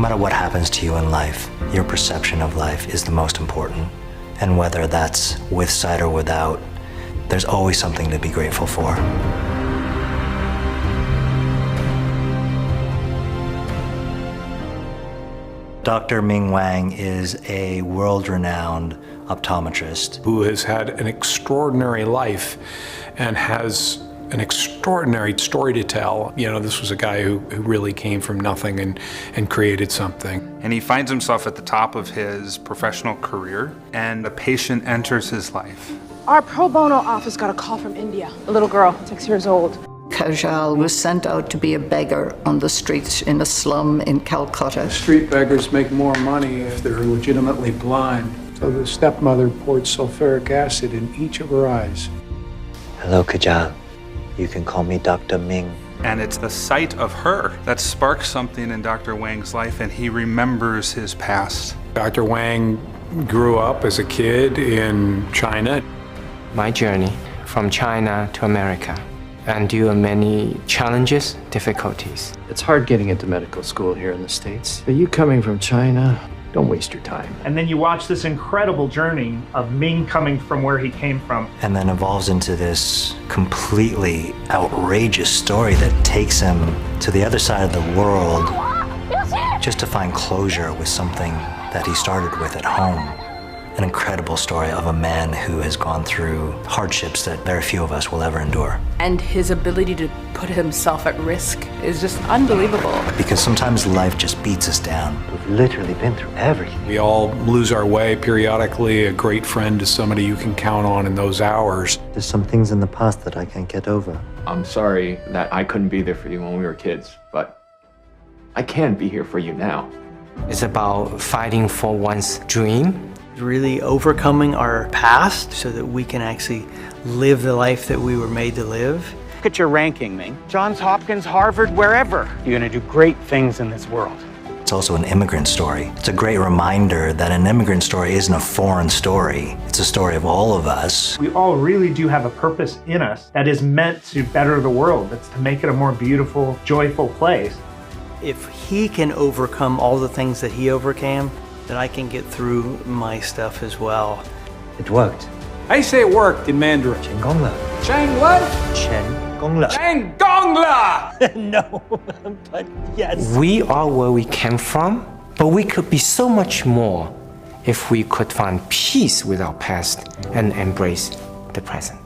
matter what happens to you in life, your perception of life is the most important. And whether that's with sight or without, there's always something to be grateful for. Dr. Ming Wang is a world-renowned optometrist who has had an extraordinary life and has an extraordinary story to tell. You know, this was a guy who really came from nothing and created something. And he finds himself at the top of his professional career, and a patient enters his life. Our pro bono office got a call from India. A little girl, 6 years old. Kajal was sent out to be a beggar on the streets in a slum in Calcutta. Street beggars make more money if they're legitimately blind. So the stepmother poured sulfuric acid in each of her eyes. Hello, Kajal. You can call me Dr. Ming. And it's the sight of her that sparks something in Dr. Wang's life, and he remembers his past. Dr. Wang grew up as a kid in China. My journey from China to America, and due to many challenges, difficulties. It's hard getting into medical school here in the States. But you coming from China, don't waste your time. And then you watch this incredible journey of Ming coming from where he came from. And then evolves into this completely outrageous story that takes him to the other side of the world just to find closure with something that he started with at home. An incredible story of a man who has gone through hardships that very few of us will ever endure. And his ability to put himself at risk is just unbelievable. Because sometimes life just beats us down. We've literally been through everything. We all lose our way periodically. A great friend is somebody you can count on in those hours. There's some things in the past that I can't get over. I'm sorry that I couldn't be there for you when we were kids, but I can be here for you now. It's about fighting for one's dream. Really overcoming our past so that we can actually live the life that we were made to live. Look at your ranking, Ming. Johns Hopkins, Harvard, wherever. You're gonna do great things in this world. It's also an immigrant story. It's a great reminder that an immigrant story isn't a foreign story. It's a story of all of us. We all really do have a purpose in us that is meant to better the world. That's to make it a more beautiful, joyful place. If he can overcome all the things that he overcame, then I can get through my stuff as well. It worked. I say it worked in Mandarin. 成功了. Chang what? 成功了. Chang gong la! No, but yes. We are where we came from, but we could be so much more if we could find peace with our past and embrace the present.